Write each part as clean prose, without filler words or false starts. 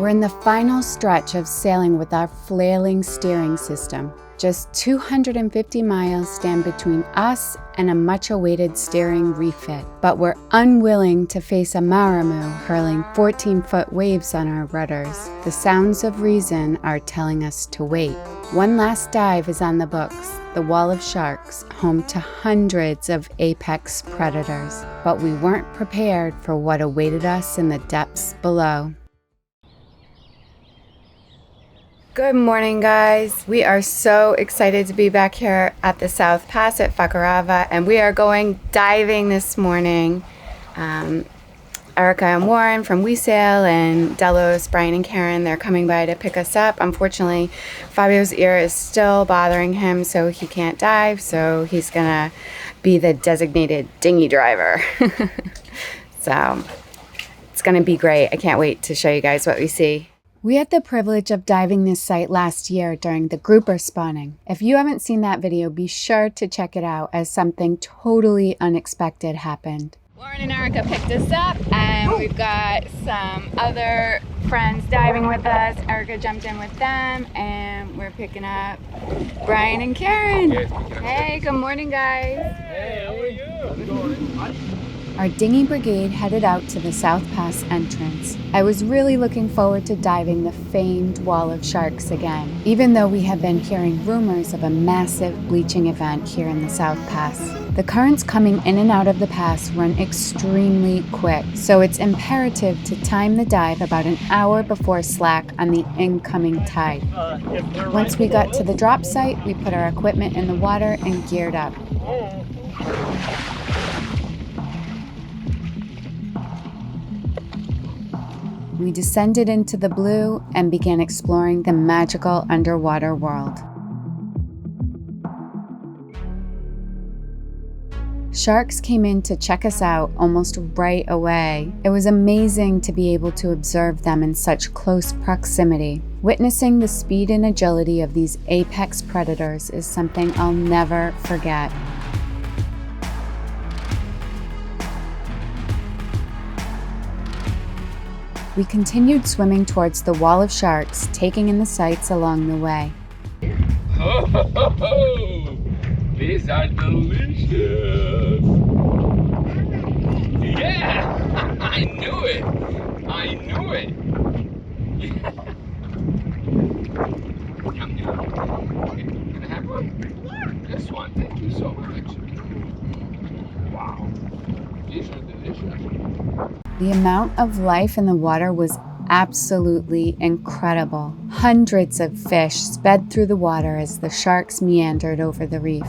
We're in the final stretch of sailing with our flailing steering system. Just 250 miles stand between us and a much-awaited steering refit, but we're unwilling to face a Maramu hurling 14-foot waves on our rudders. The sounds of reason are telling us to wait. One last dive is on the books, the Wall of Sharks, home to hundreds of apex predators. But we weren't prepared for what awaited us in the depths below. Good morning, guys. We are so excited to be back here at the South Pass at Fakarava, and we are going diving this morning. Erica and Warren from We Sail and Delos, Brian and Karen, they're coming by to pick us up. Unfortunately, Fabio's ear is still bothering him, so he can't dive, so he's gonna be the designated dinghy driver. So it's gonna be great. I can't wait to show you guys what we see. We had the privilege of diving this site last year during the grouper spawning. If you haven't seen that video, be sure to check it out as something totally unexpected happened. Warren and Erica picked us up, and we've got some other friends diving with us. Erica jumped in with them, and we're picking up Brian and Karen. Hey, good morning, guys. Hey, how are you? Good morning. Our dinghy brigade headed out to the South Pass entrance. I was really looking forward to diving the famed Wall of Sharks again, even though we have been hearing rumors of a massive bleaching event here in the South Pass. The currents coming in and out of the pass run extremely quick, so it's imperative to time the dive about an hour before slack on the incoming tide. Once we got to the drop site, we put our equipment in the water and geared up. We descended into the blue and began exploring the magical underwater world. Sharks came in to check us out almost right away. It was amazing to be able to observe them in such close proximity. Witnessing the speed and agility of these apex predators is something I'll never forget. We continued swimming towards the Wall of Sharks, taking in the sights along the way. Ho, ho, ho, ho. These are delicious. Yeah, I knew it. I knew it. Yum, yum. Okay, can I have one? This one, thank you so much. Wow, these are delicious. The amount of life in the water was absolutely incredible. Hundreds of fish sped through the water as the sharks meandered over the reef.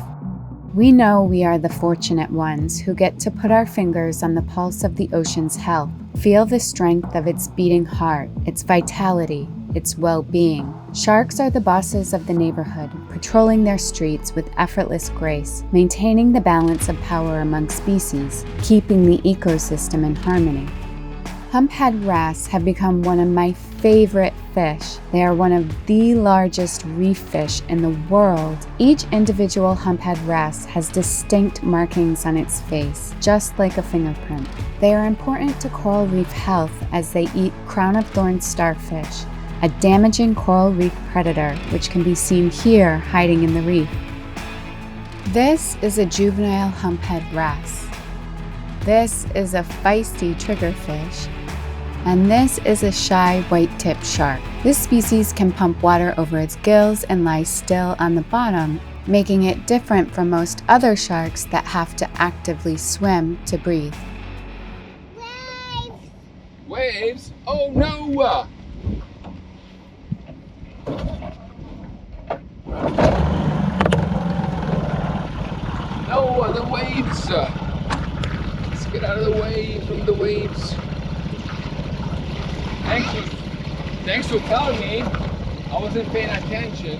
We know we are the fortunate ones who get to put our fingers on the pulse of the ocean's health, feel the strength of its beating heart, its vitality, its well-being. Sharks are the bosses of the neighborhood, patrolling their streets with effortless grace, maintaining the balance of power among species, keeping the ecosystem in harmony. Humphead wrasse have become one of my favorite fish. They are one of the largest reef fish in the world. Each individual humphead wrasse has distinct markings on its face, just like a fingerprint. They are important to coral reef health as they eat crown-of-thorns starfish, a damaging coral reef predator which can be seen here hiding in the reef. This is a juvenile humphead wrasse. This is a feisty triggerfish. And this is a shy white-tipped shark. This species can pump water over its gills and lie still on the bottom, making it different from most other sharks that have to actively swim to breathe. Waves! Waves? Oh no! No, the waves! Let's get out of the way from the waves. Thanks for telling me. I wasn't paying attention.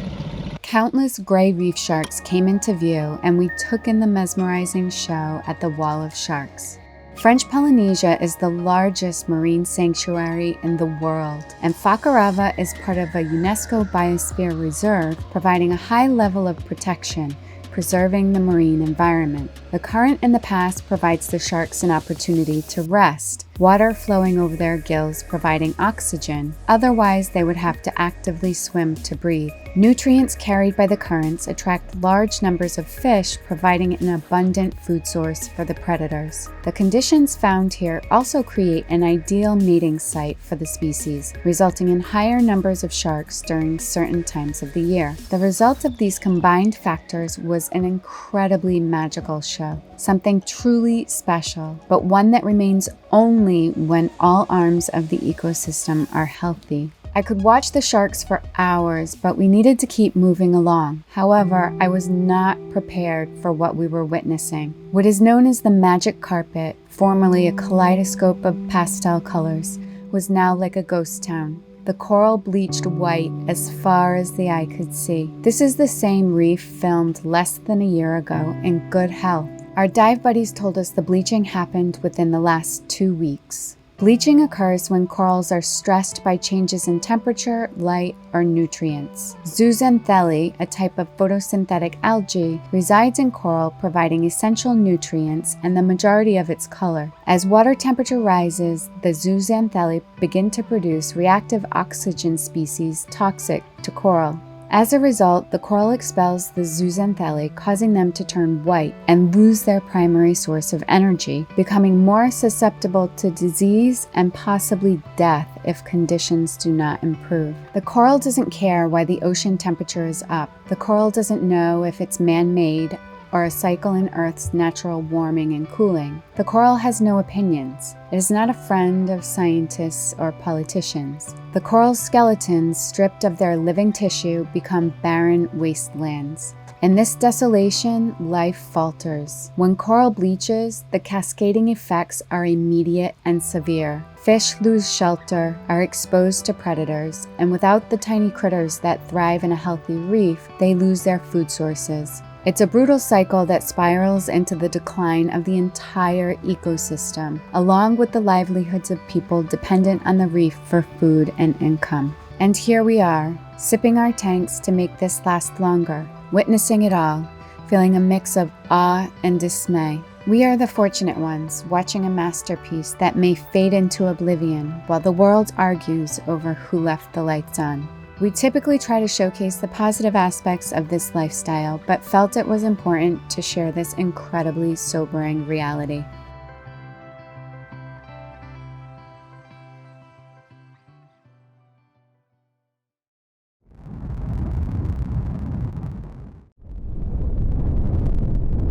Countless gray reef sharks came into view, and we took in the mesmerizing show at the Wall of Sharks. French Polynesia is the largest marine sanctuary in the world, and Fakarava is part of a UNESCO Biosphere Reserve, providing a high level of protection, preserving the marine environment. The current in the pass provides the sharks an opportunity to rest, water flowing over their gills providing oxygen, otherwise they would have to actively swim to breathe. Nutrients carried by the currents attract large numbers of fish, providing an abundant food source for the predators. The conditions found here also create an ideal mating site for the species, resulting in higher numbers of sharks during certain times of the year. The result of these combined factors was an incredibly magical show, something truly special, but one that remains only when all arms of the ecosystem are healthy. I could watch the sharks for hours, but we needed to keep moving along. However, I was not prepared for what we were witnessing. What is known as the magic carpet, formerly a kaleidoscope of pastel colors, was now like a ghost town. The coral bleached white as far as the eye could see. This is the same reef filmed less than a year ago in good health. Our dive buddies told us the bleaching happened within the last 2 weeks. Bleaching occurs when corals are stressed by changes in temperature, light, or nutrients. Zooxanthellae, a type of photosynthetic algae, resides in coral, providing essential nutrients and the majority of its color. As water temperature rises, the zooxanthellae begin to produce reactive oxygen species toxic to coral. As a result, the coral expels the zooxanthellae, causing them to turn white and lose their primary source of energy, becoming more susceptible to disease and possibly death if conditions do not improve. The coral doesn't care why the ocean temperature is up. The coral doesn't know if it's man-made or a cycle in Earth's natural warming and cooling. The coral has no opinions. It is not a friend of scientists or politicians. The coral skeletons, stripped of their living tissue, become barren wastelands. In this desolation, life falters. When coral bleaches, the cascading effects are immediate and severe. Fish lose shelter, are exposed to predators, and without the tiny critters that thrive in a healthy reef, they lose their food sources. It's a brutal cycle that spirals into the decline of the entire ecosystem, along with the livelihoods of people dependent on the reef for food and income. And here we are, sipping our tanks to make this last longer, witnessing it all, feeling a mix of awe and dismay. We are the fortunate ones, watching a masterpiece that may fade into oblivion while the world argues over who left the lights on. We typically try to showcase the positive aspects of this lifestyle, but felt it was important to share this incredibly sobering reality.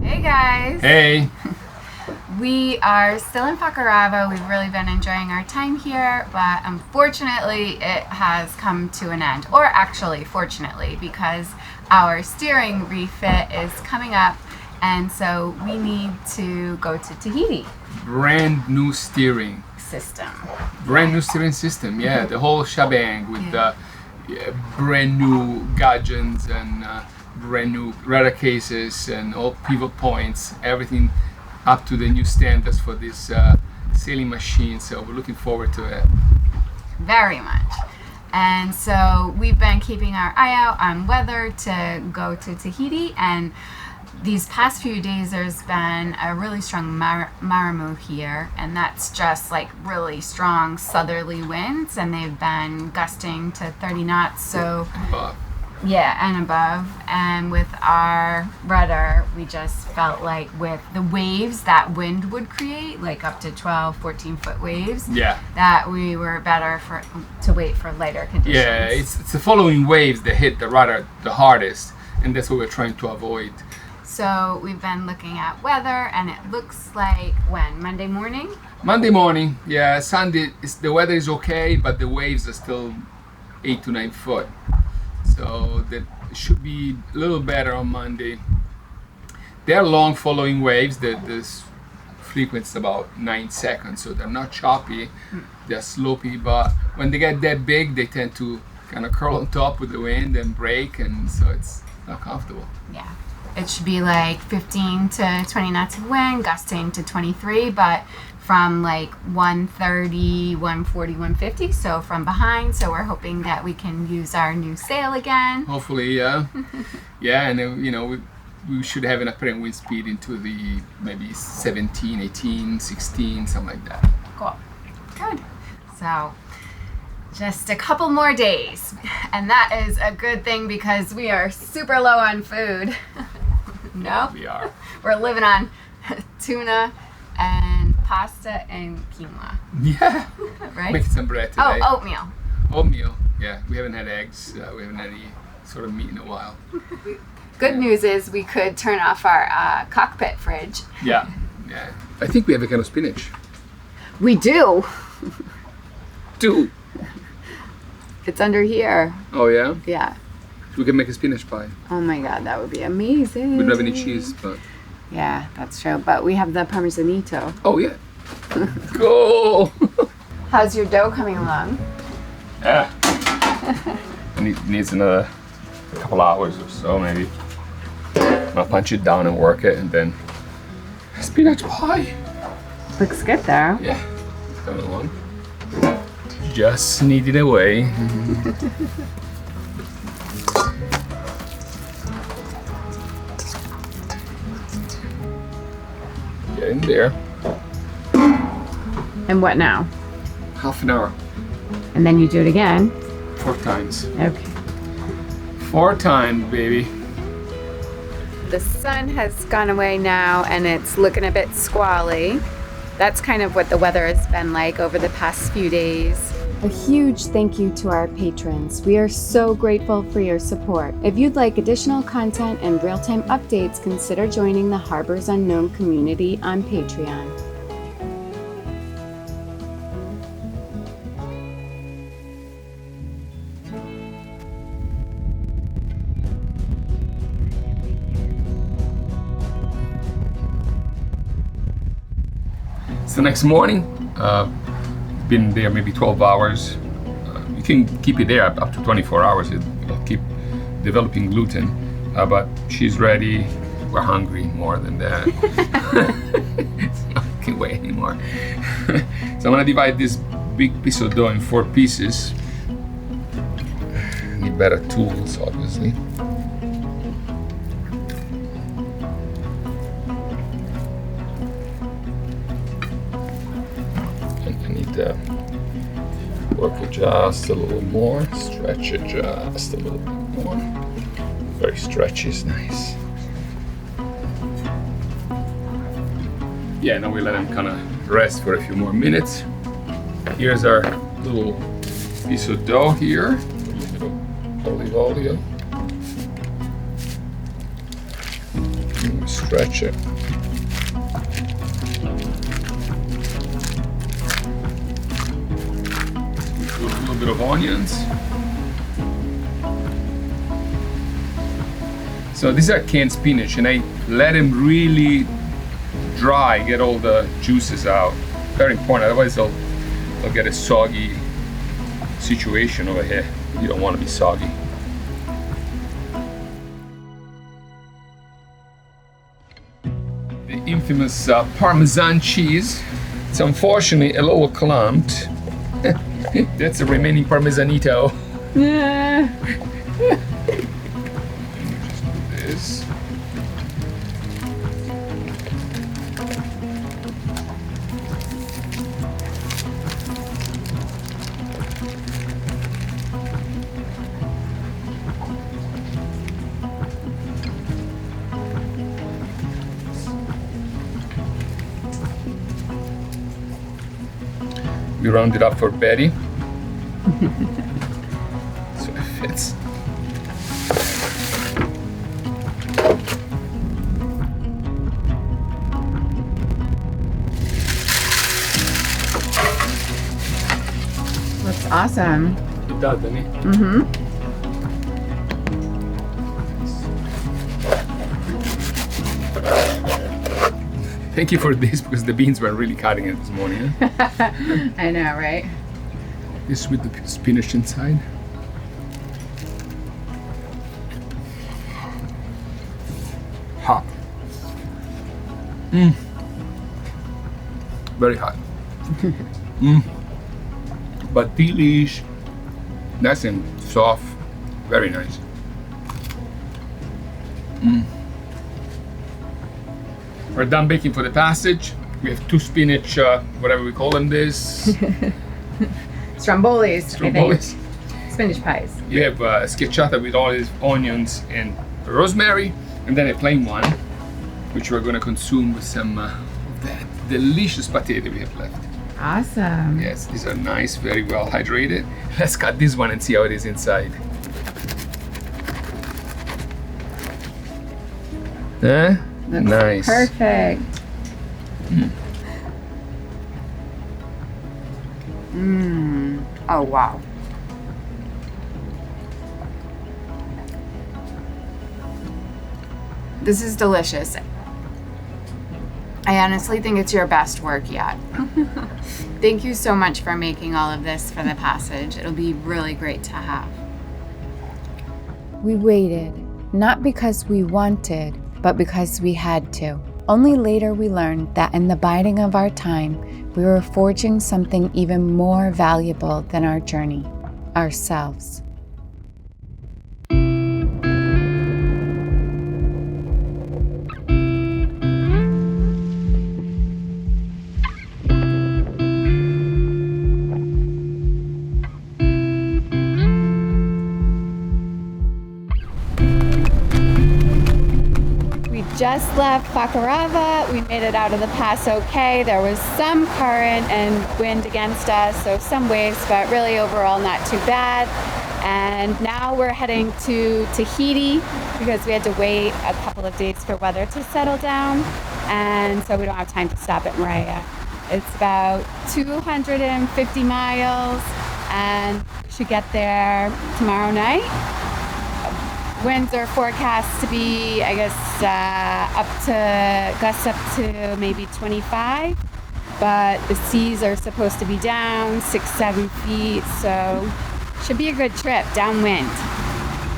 Hey guys! Hey! We are still in Fakarava. We've really been enjoying our time here, but unfortunately it has come to an end. Or actually, fortunately, because our steering refit is coming up, and so we need to go to Tahiti. Brand new steering System. Brand new steering system, yeah. The whole shebang with the brand new gudgeons and brand new rudder cases and all pivot points, everything up to the new standards for this sailing machine, so we're looking forward to it. Very much. And so we've been keeping our eye out on weather to go to Tahiti, and these past few days there's been a really strong Maramu here, and that's just like really strong southerly winds, and they've been gusting to 30 knots, so and above. And with our rudder, we just felt like with the waves that wind would create, like up to 12, 14-foot waves, that we were better to wait for lighter conditions. Yeah, it's the following waves that hit the rudder the hardest, and that's what we're trying to avoid. So we've been looking at weather, and it looks like Monday morning? Monday morning, yeah. Sunday, the weather is okay, but the waves are still 8 to 9 foot. So that should be a little better on Monday. They're long following waves. This frequency is about 9 seconds, so they're not choppy. They're slopey, but when they get that big, they tend to kind of curl on top with the wind and break, and so it's not comfortable. Yeah. It should be like 15 to 20 knots of wind, gusting to 23, but from like 130, 140, 150, so from behind. So we're hoping that we can use our new sail again. Hopefully, yeah. Yeah, and we should have an apparent wind speed into the maybe 17, 18, 16, something like that. Cool. Good. So just a couple more days, and that is a good thing because we are super low on food. No? We are. We're living on tuna and pasta and quinoa. Yeah. Right? Making some bread today. Oh, oatmeal. Oatmeal. Yeah, we haven't had eggs. We haven't had any sort of meat in a while. Good news is we could turn off our cockpit fridge. Yeah. Yeah. I think we have a kind of spinach. We do. Dude. It's under here. Oh, yeah? Yeah. We can make a spinach pie. Oh my god, that would be amazing. We don't have any cheese, but... Yeah, that's true. But we have the Parmesanito. Oh, yeah. Go! How's your dough coming along? Yeah. It needs another couple hours or so, maybe. I'll punch it down and work it, and then... Spinach pie! Looks good though. Yeah, it's coming along. Just knead it away. Get in there. And what now? Half an hour. And then you do it again. 4 times. Okay. 4 times, baby. The sun has gone away now and it's looking a bit squally. That's kind of what the weather has been like over the past few days. A huge thank you to our patrons. We are so grateful for your support. If you'd like additional content and real-time updates, consider joining the Harbors Unknown community on Patreon. It's the next morning. Been there maybe 12 hours. You can keep it there up to 24 hours. It'll keep developing gluten. But she's ready. We're hungry more than that. I can't wait anymore. So I'm gonna divide this big piece of dough in 4 pieces. Need better tools, obviously. Work it just a little more, stretch it just a little bit more. Very stretchy is nice. Yeah, now we let them kind of rest for a few more minutes. Here's our little piece of dough here. A little olive oil. And we stretch it. Bit of onions. So these are canned spinach, and I let them really dry, get all the juices out. Very important, otherwise they'll get a soggy situation over here. You don't want to be soggy. The infamous Parmesan cheese. It's unfortunately a little clumped. That's the remaining Parmesanito. Yeah. Just do this. We round it up for Betty. So it fits. Looks awesome. It does, doesn't it? Mm-hmm. Thank you for this because the beans were really cutting it this morning. Huh? I know, right? This with the spinach inside. Hot. Very hot. But delish. Nice and soft. Very nice. We're done baking for the passage. We have 2 spinach, whatever we call them this. Strombolis, I Strombolis. think. Spinach pies. You have schiacciata with all these onions and rosemary, and then a plain one, which we're going to consume with some of that delicious pate we have left. Awesome. Yes, these are nice, very well hydrated. Let's cut this one and see how it is inside. Huh? Looks Nice. perfect. Oh, wow. This is delicious. I honestly think it's your best work yet. Thank you so much for making all of this for the passage. It'll be really great to have. We waited, not because we wanted, but because we had to. Only later we learned that in the biding of our time, we were forging something even more valuable than our journey, ourselves. Just left Fakarava. We made it out of the pass okay. There was some current and wind against us, so some waves, but really overall not too bad. And now we're heading to Tahiti because we had to wait a couple of days for weather to settle down, and so we don't have time to stop at Maramu. It's about 250 miles and we should get there tomorrow night. Winds are forecast to be, I guess, gusts up to maybe 25, but the seas are supposed to be down 6-7 feet, so should be a good trip downwind.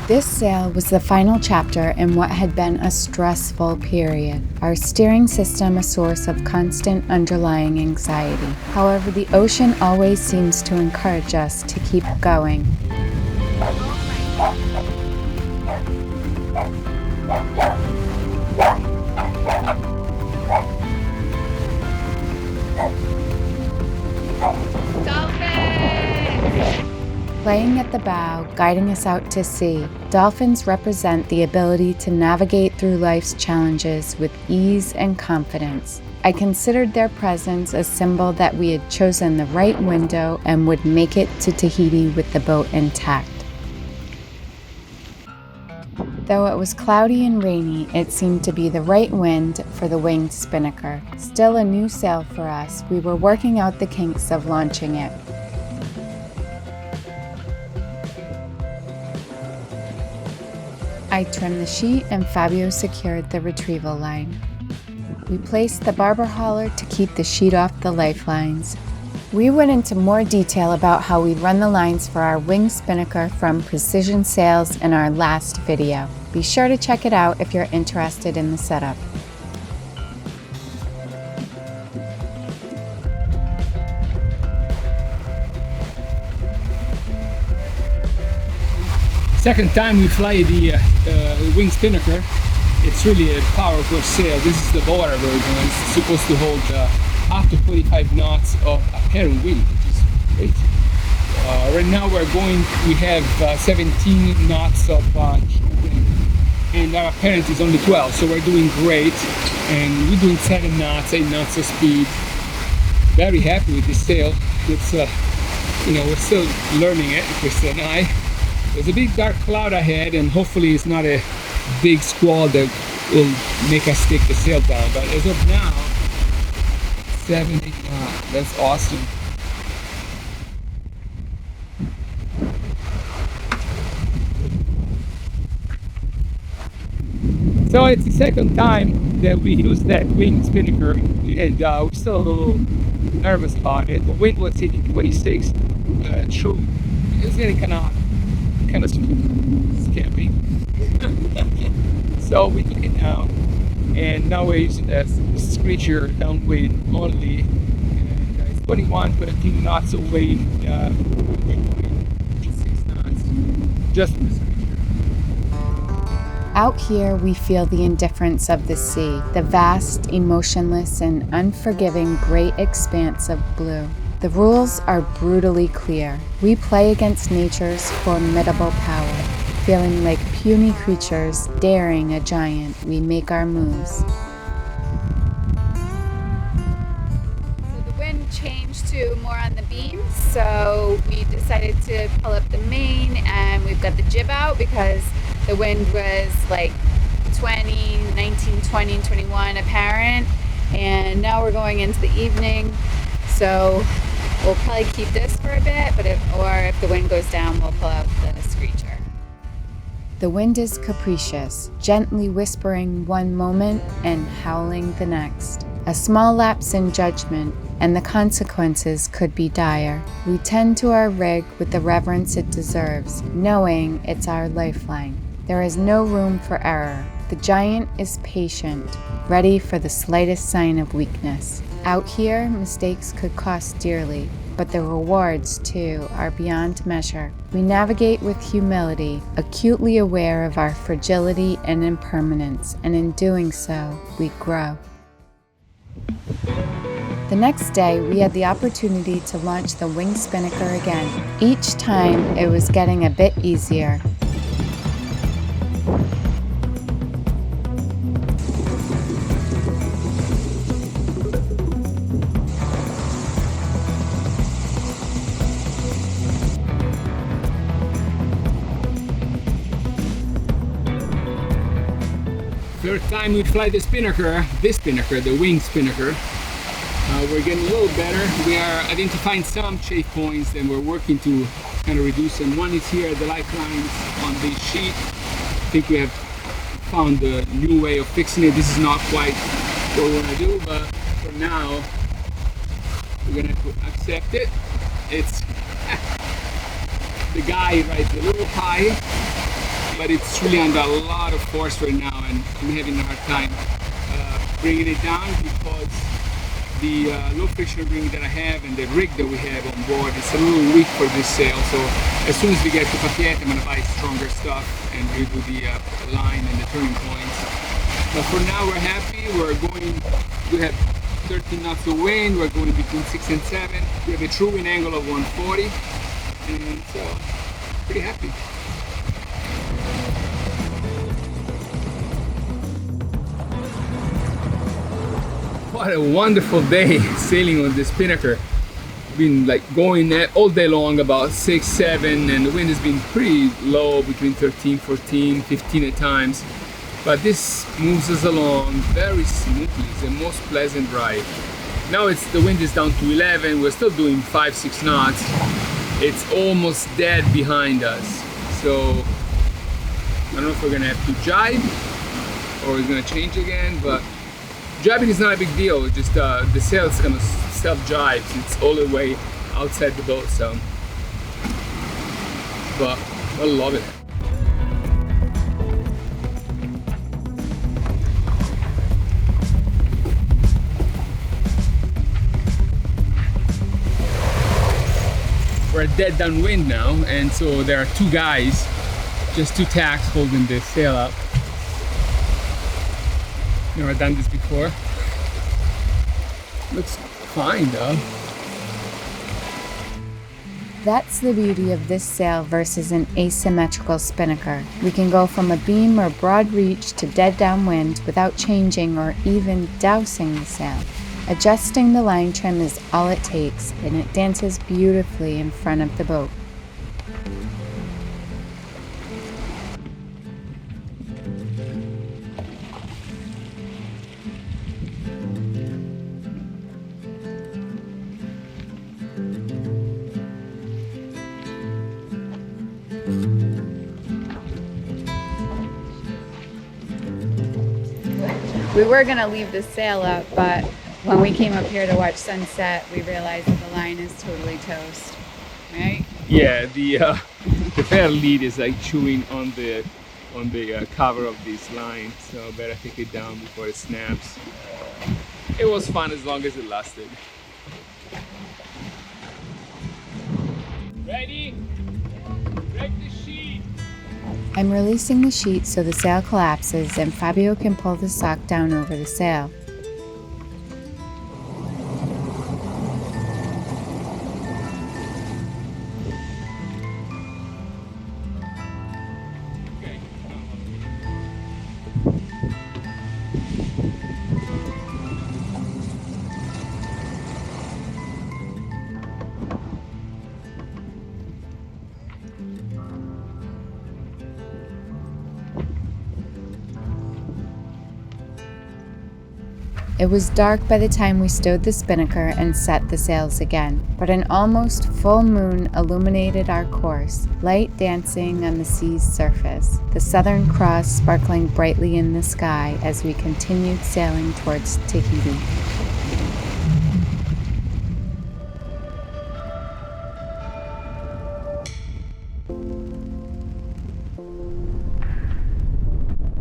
This sail was the final chapter in what had been a stressful period, our steering system a source of constant underlying anxiety. However, the ocean always seems to encourage us to keep going. Playing at the bow, guiding us out to sea, dolphins represent the ability to navigate through life's challenges with ease and confidence. I considered their presence a symbol that we had chosen the right window and would make it to Tahiti with the boat intact. Though it was cloudy and rainy, it seemed to be the right wind for the winged spinnaker. Still a new sail for us, we were working out the kinks of launching it. I trimmed the sheet and Fabio secured the retrieval line. We placed the barber hauler to keep the sheet off the lifelines. We went into more detail about how we run the lines for our wing spinnaker from Precision Sails in our last video. Be sure to check it out if you're interested in the setup. Second time we fly the wing spinnaker. It's really a powerful sail. This is the Yoda version. It's supposed to hold up to 45 knots of apparent wind, which is great. Right now we have 17 knots of wind, and our apparent is only 12, so we're doing great. And we're doing 7 knots, 8 knots of speed. Very happy with this sail. It's we're still learning it, Kristin and I. There's a big dark cloud ahead, and hopefully it's not a big squall that will make us take the sail down. But as of now, 70 knots. That's awesome. So it's the second time that we used that wing spinnaker, and we're still a little nervous about it. The wind was hitting 26. True, it's getting kind of scary. So we took it down, and now we're using that screecher downwind only, and it's 21, 22 knots away. We're doing 6 knots just for the screecher. Out here, we feel the indifference of the sea, the vast, emotionless, and unforgiving great expanse of blue. The rules are brutally clear. We play against nature's formidable power. Feeling like puny creatures daring a giant, we make our moves. So the wind changed to more on the beams, so we decided to pull up the main, and we've got the jib out because the wind was like 20, 19, 20, 21 apparent, and now we're going into the evening, so we'll probably keep this for a bit, but if the wind goes down, we'll pull out the screecher. The wind is capricious, gently whispering one moment and howling the next. A small lapse in judgment, and the consequences could be dire. We tend to our rig with the reverence it deserves, knowing it's our lifeline. There is no room for error. The giant is patient, ready for the slightest sign of weakness. Out here, mistakes could cost dearly, but the rewards, too, are beyond measure. We navigate with humility, acutely aware of our fragility and impermanence, and in doing so, we grow. The next day, we had the opportunity to launch the wing spinnaker again. Each time, it was getting a bit easier. Third time we fly this spinnaker, the wing spinnaker. We're getting a little better. We are identifying some chafe points and we're working to kind of reduce them. One is here, the lifelines on this sheet. I think we have found a new way of fixing it. This is not quite what we want to do, but for now, we're going to accept it. It's the guy rides a little high, but it's really under a lot of force right now, and I'm having a hard time bringing it down because the low friction ring that I have and the rig that we have on board is a little weak for this sail. So as soon as we get to Phuket, I'm going to buy stronger stuff and redo the line and the turning points. But for now, we're happy. We have 13 knots of wind. We're going between 6 and 7. We have a true wind angle of 140, and so pretty happy. What a wonderful day sailing on this spinnaker. Been like going all day long, about 6, 7, and the wind has been pretty low, between 13, 14, 15 at times. But this moves us along very smoothly. It's the most pleasant ride. Now the wind is down to 11. We're still doing 5, 6 knots. It's almost dead behind us. So I don't know if we're gonna have to jibe or it's gonna change again, but jibing is not a big deal. It's just the sail is gonna self-jibe. It's all the way outside the boat, so. But I love it. We're dead downwind now, and so there are two guys, just two tacks holding the sail up. Never done this before. Looks fine though. That's the beauty of this sail versus an asymmetrical spinnaker. We can go from a beam or broad reach to dead downwind without changing or even dousing the sail. Adjusting the line trim is all it takes, and it dances beautifully in front of the boat. We were gonna leave the sail up, but when we came up here to watch sunset, we realized that the line is totally toast, right? Yeah, the fair lead is like chewing on the cover of this line, so I better take it down before it snaps. It was fun as long as it lasted. Ready? Break the sheet. I'm releasing the sheet so the sail collapses and Fabio can pull the sock down over the sail. It was dark by the time we stowed the spinnaker and set the sails again, but an almost full moon illuminated our course, light dancing on the sea's surface, the Southern Cross sparkling brightly in the sky as we continued sailing towards Tahiti.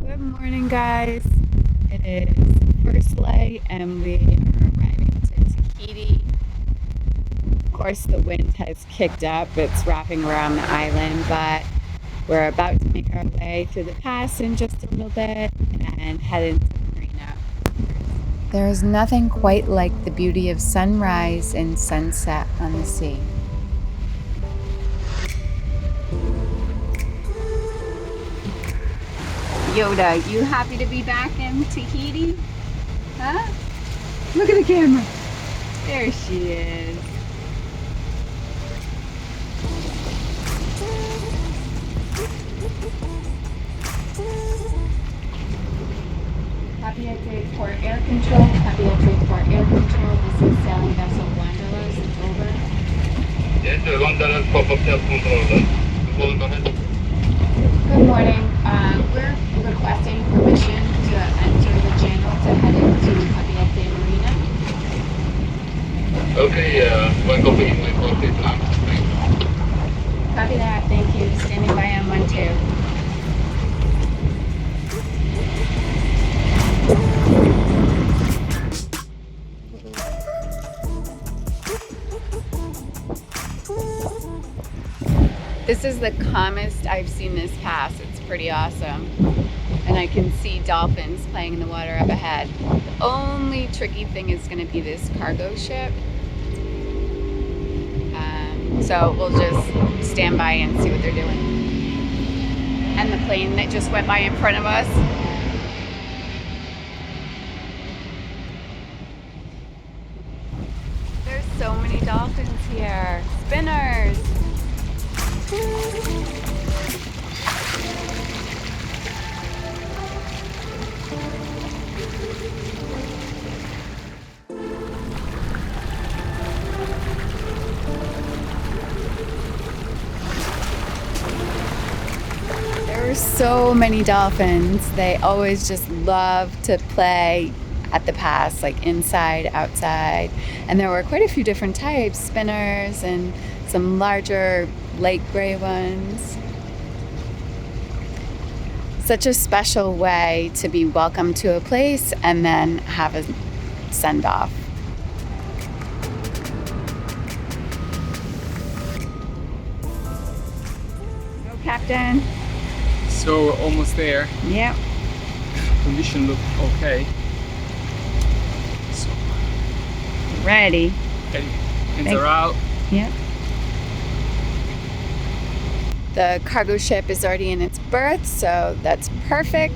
Good morning, guys. It is first light and we are arriving to Tahiti. Of course, the wind has kicked up. It's wrapping around the island, but we're about to make our way through the pass in just a little bit and head into the marina. There is nothing quite like the beauty of sunrise and sunset on the sea. Yoda, you happy to be back in Tahiti? Huh? Look at the camera. There she is. Happy at Day for air control. Happy at Day for air control. This is sailing vessel Wanderlust. Over. Yes, Wanderlust pop-up self-control. Go ahead. Good morning. We're requesting permission to enter the channel to head into Papiete Marina. Okay, one copy, my copy. Copy that. Thank you. Standing by on 1-2. This is the calmest I've seen this pass. It's pretty awesome. And I can see dolphins playing in the water up ahead. The only tricky thing is going to be this cargo ship. So we'll just stand by and see what they're doing. And the plane that just went by in front of us. There's so many dolphins here. Spinners. There are so many dolphins. They always just love to play at the pass, like inside, outside. And there were quite a few different types, spinners and some larger light gray ones. Such a special way to be welcomed to a place and then have a send off. Go, Captain. So we're almost there. Yep. Condition look okay. So Ready. hands are out. Yep. The cargo ship is already in its berth, so that's perfect.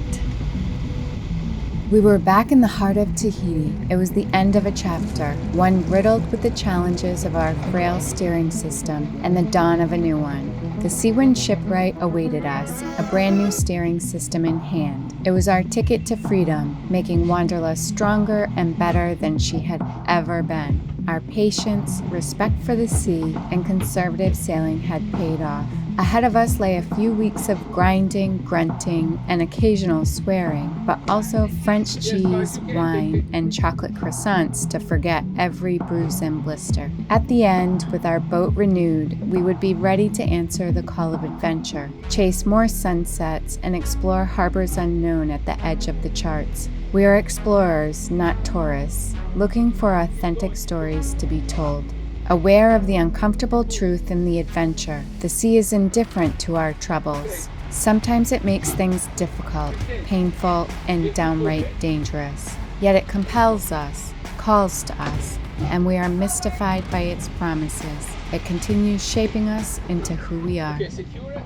We were back in the heart of Tahiti. It was the end of a chapter, one riddled with the challenges of our frail steering system and the dawn of a new one. The Seawind shipwright awaited us, a brand new steering system in hand. It was our ticket to freedom, making Wanderlust stronger and better than she had ever been. Our patience, respect for the sea, and conservative sailing had paid off. Ahead of us lay a few weeks of grinding, grunting, and occasional swearing, but also French cheese, wine, and chocolate croissants to forget every bruise and blister. At the end, with our boat renewed, we would be ready to answer the call of adventure, chase more sunsets, and explore harbors unknown at the edge of the charts. We are explorers, not tourists, looking for authentic stories to be told. Aware of the uncomfortable truth in the adventure, the sea is indifferent to our troubles. Sometimes it makes things difficult, painful, and downright dangerous. Yet it compels us, calls to us, and we are mystified by its promises. It continues shaping us into who we are. Okay, secure it.